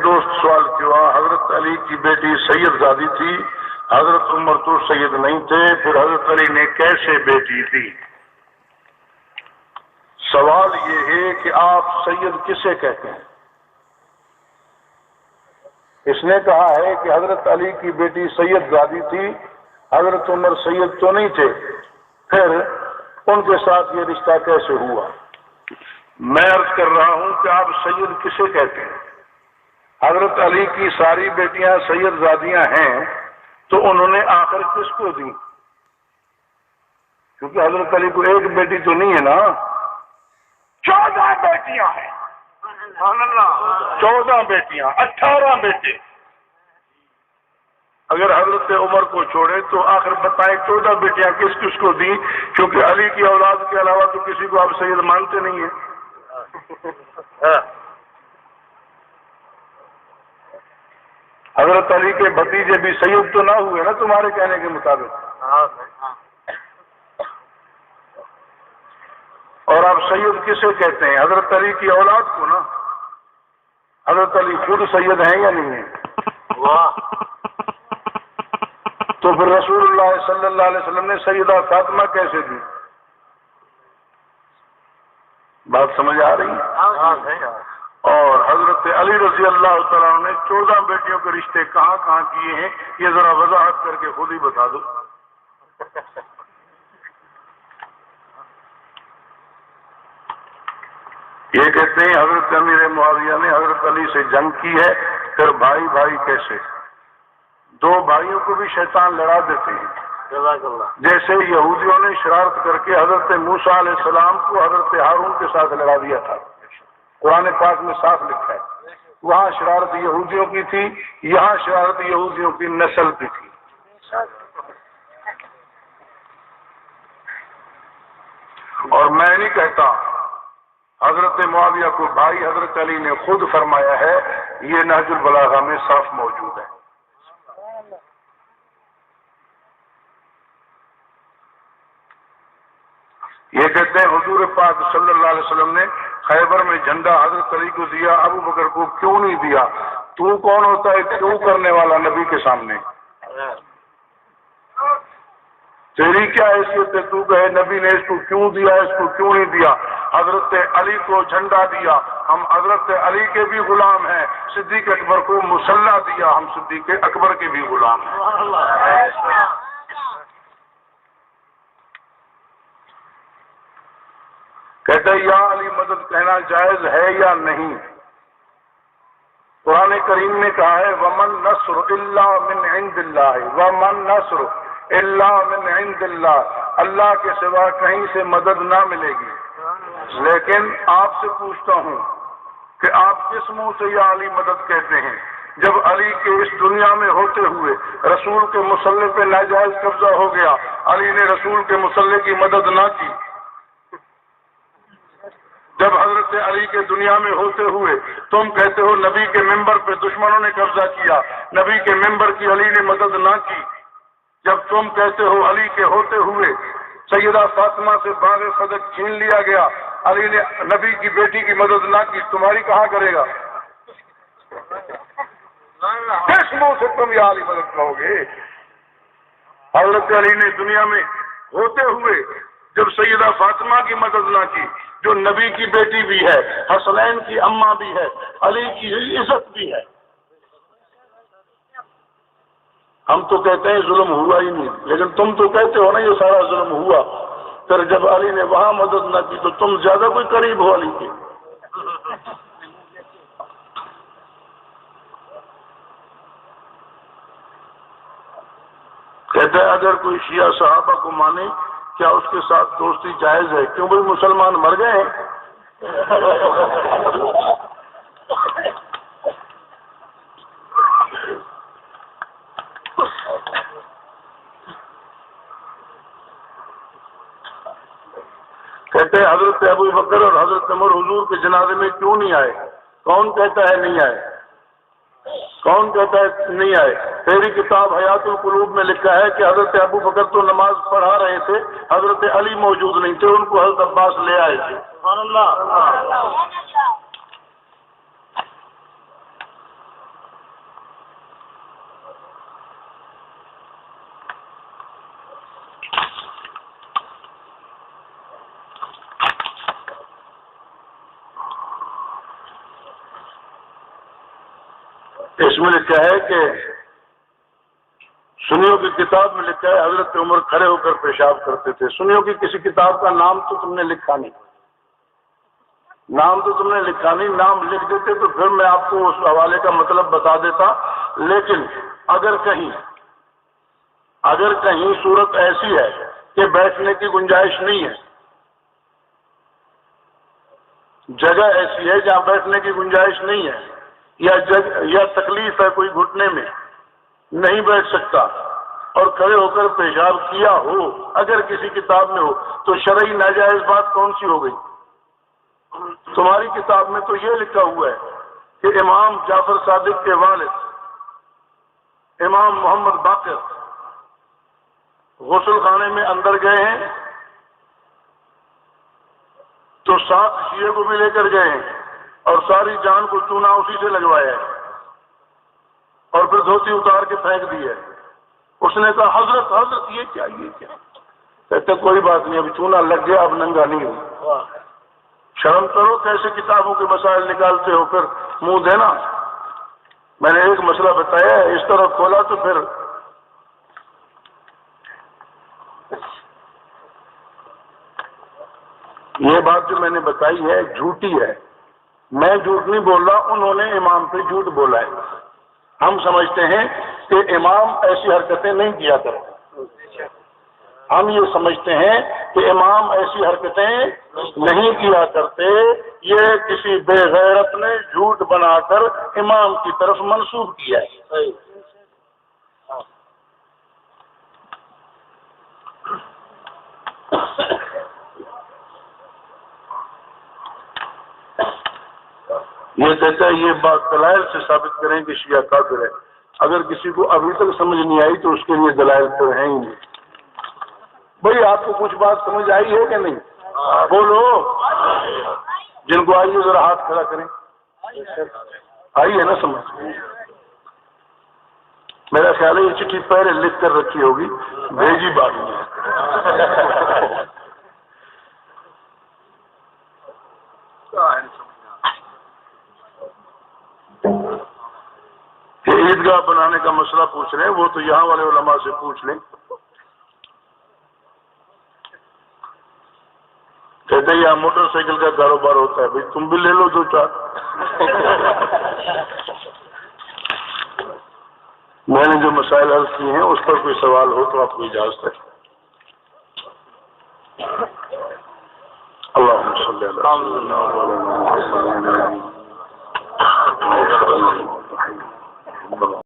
دوست سوال کیا حضرت علی کی بیٹی سید زادی تھی، حضرت عمر تو سید نہیں تھے، پھر حضرت علی نے کیسے بیٹی دی؟ سوال یہ ہے کہ آپ سید کسے کہتے ہیں؟ اس نے کہا ہے کہ حضرت علی کی بیٹی سید زادی تھی، حضرت عمر سید تو نہیں تھے، پھر ان کے ساتھ یہ رشتہ کیسے ہوا؟ میں عرض کر رہا ہوں کہ آپ سید کسے کہتے ہیں؟ حضرت علی کی ساری بیٹیاں سید زادیاں ہیں تو انہوں نے آخر کس کو دی؟ کیونکہ حضرت علی کو ایک بیٹی تو نہیں ہے نا، 14 بیٹیاں ہیں، 14 بیٹیاں، 18 بیٹے۔ اگر حضرت عمر کو چھوڑے تو آخر بتائیں 14 بیٹیاں کس کس کو دی؟ کیونکہ علی کی اولاد کے علاوہ تو کسی کو آپ سید مانتے نہیں ہیں۔ حضرت علی کے بھتیجے بھی سید تو نہ ہوئے نا تمہارے کہنے کے مطابق؟ اور آپ سید کسے کہتے ہیں؟ حضرت علی کی اولاد کو نا۔ حضرت علی خود سید ہیں یا نہیں ہیں؟ تو پھر رسول اللہ صلی اللہ علیہ وسلم نے سیدہ فاطمہ کیسے دی؟ بات سمجھ آ رہی ہے؟ اور حضرت علی رضی اللہ تعالیٰ نے 14 بیٹیوں کے رشتے کہاں کہاں کیے ہیں یہ ذرا وضاحت کر کے خود ہی بتا دو۔ یہ کہتے ہیں حضرت امیر معاویہ نے حضرت علی سے جنگ کی ہے، پھر بھائی بھائی کیسے؟ 2 بھائیوں کو بھی شیطان لڑا دیتے ہیں، جیسے یہودیوں نے شرارت کر کے حضرت موسیٰ علیہ السلام کو حضرت ہارون کے ساتھ لڑا دیا تھا۔ قرآن پاک میں صاف لکھا ہے، وہاں شرارت یہودیوں کی تھی، یہاں شرارت یہودیوں کی نسل کی تھی۔ اور میں نہیں کہتا، حضرت معاویہ کو بھائی حضرت علی نے خود فرمایا ہے، یہ نہج البلاغہ میں صاف موجود ہے۔ یہ کہتے ہیں حضور پاک صلی اللہ علیہ وسلم نے خیبر میں جھنڈا حضرت علی کو دیا، ابو بکر کو کیوں نہیں دیا؟ تو کون ہوتا ہے کیوں کرنے والا نبی کے سامنے؟ تیری کیا حیثیت ہے تو کہے نبی نے اس کو کیوں دیا، اس کو کیوں نہیں دیا؟ حضرت علی کو جھنڈا دیا، ہم حضرت علی کے بھی غلام ہیں۔ صدیق اکبر کو مسلح دیا، ہم صدیق اکبر کے بھی غلام ہیں۔ کہتے ہیں یا علی مدد کہنا جائز ہے یا نہیں؟ قرآن کریم نے کہا ہے وَمَن نَصْرُ إِلَّا مِنْ عِنْدِ اللَّهِ وَمَن نَصْرُ إِلَّا مِنْ عِنْدِ اللَّهِ، اللہ کے سوا کہیں سے مدد نہ ملے گی۔ لیکن آپ سے پوچھتا ہوں کہ آپ کس منہ سے یا علی مدد کہتے ہیں جب علی کے اس دنیا میں ہوتے ہوئے رسول کے مصلی پہ ناجائز قبضہ ہو گیا، علی نے رسول کے مصلی کی مدد نہ کی؟ جب حضرت علی کے دنیا میں ہوتے ہوئے تم کہتے ہو نبی کے ممبر پہ دشمنوں نے قبضہ کیا، نبی کے ممبر کی علی نے مدد نہ کی؟ جب تم کہتے ہو علی کے ہوتے ہوئے سیدہ فاطمہ سے باغ صدق چھین لیا گیا، علی نے نبی کی بیٹی کی مدد نہ کی، تمہاری کہاں کرے گا؟ کس منہ سے تم یا علی مدد کہو گے؟ حضرت علی نے دنیا میں ہوتے ہوئے جب سیدہ فاطمہ کی مدد نہ کی، جو نبی کی بیٹی بھی ہے، حسنین کی اماں بھی ہے، علی کی عزت بھی ہے۔ ہم تو کہتے ہیں ظلم ہوا ہی نہیں، لیکن تم تو کہتے ہو نا یہ سارا ظلم ہوا، پھر جب علی نے وہاں مدد نہ کی تو تم زیادہ کوئی قریب ہو علی کے؟ کہتے ہیں اگر کوئی شیعہ صحابہ کو مانے کیا اس کے ساتھ دوستی جائز ہے؟ کیوں بھائی مسلمان مر گئے ہیں؟ کہتے ہیں حضرت ابو بکر اور حضرت عمر حضور کے جنازے میں کیوں نہیں آئے؟ کون کہتا ہے نہیں آئے؟ کون کہتا ہے نہیں آئے؟ تیری کتاب حیات القلوب میں لکھا ہے کہ حضرت ابو بکر تو نماز پڑھا رہے تھے، حضرت علی موجود نہیں تھے، ان کو حضرت عباس لے آئے تھے۔ سبحان اللہ۔ اس میں لکھا ہے کہ سنیوں کی کتاب میں لکھا ہے حضرت عمر کھڑے ہو کر پیشاب کرتے تھے. سنیوں کی کسی کتاب کا نام تو تم نے لکھا نہیں، نام تو تم نے لکھا نہیں. نام لکھ دیتے تو پھر میں آپ کو اس حوالے کا مطلب بتا دیتا. لیکن اگر کہیں صورت ایسی ہے کہ بیٹھنے کی گنجائش نہیں ہے، جگہ ایسی ہے جہاں بیٹھنے کی گنجائش نہیں ہے، یا تکلیف ہے کوئی گھٹنے میں نہیں بیٹھ سکتا اور کھڑے ہو کر پیشاب کیا ہو، اگر کسی کتاب میں ہو تو شرعی ناجائز بات کون سی ہو گئی؟ تمہاری کتاب میں تو یہ لکھا ہوا ہے کہ امام جعفر صادق کے والد امام محمد باقر غسل خانے میں اندر گئے ہیں تو 7 شیعہ کو بھی لے کر گئے ہیں اور ساری جان کو چونا اسی سے لگوایا ہے اور پھر دھوتی اتار کے پھینک دی ہے. اس نے کہا حضرت یہ کیا کہتے کوئی بات نہیں، ابھی چونا لگ گیا، اب ننگا نہیں ہو. شرم کرو، کیسے کتابوں کے مسائل نکالتے ہو پھر منہ دینا. میں نے ایک مسئلہ بتایا، اس طرح کھولا تو پھر یہ بات جو میں نے بتائی ہے جھوٹی ہے. میں جھوٹ نہیں بول رہا، انہوں نے امام پہ جھوٹ بولا ہے. ہم سمجھتے ہیں کہ امام ایسی حرکتیں نہیں کیا کرتے. ہم یہ سمجھتے ہیں کہ امام ایسی حرکتیں نہیں کیا کرتے. یہ کسی بے غیرت نے جھوٹ بنا کر امام کی طرف منسوب کیا ہے. یہ کہتا ہے یہ بات دلائل سے ثابت کریں کہ شیعہ کافر ہے. اگر کسی کو ابھی تک سمجھ نہیں آئی تو اس کے لیے دلائل تو ہیں ہی نہیں. بھئی آپ کو کچھ بات سمجھ آئی ہے کہ نہیں؟ بولو. جن کو آئی ہے ذرا ہاتھ کھڑا کریں. آئی ہے نا سمجھ؟ میرا خیال ہے یہ چٹھی پہلے لکھ کر رکھی ہوگی، بھیجی بات نہیں. کہ عیدگاہ بنانے کا مسئلہ پوچھ رہے ہیں، وہ تو یہاں والے علماء سے پوچھ لیں. کہتے ہیں یہاں موٹر سائیکل کا کاروبار ہوتا ہے، بھائی تم بھی لے لو 2-4. میں نے جو مسائل عرض کیے ہیں اس پر کوئی سوال ہو تو آپ کو اجازت ہے. اللہم صلی اللہ علیہ وسلم.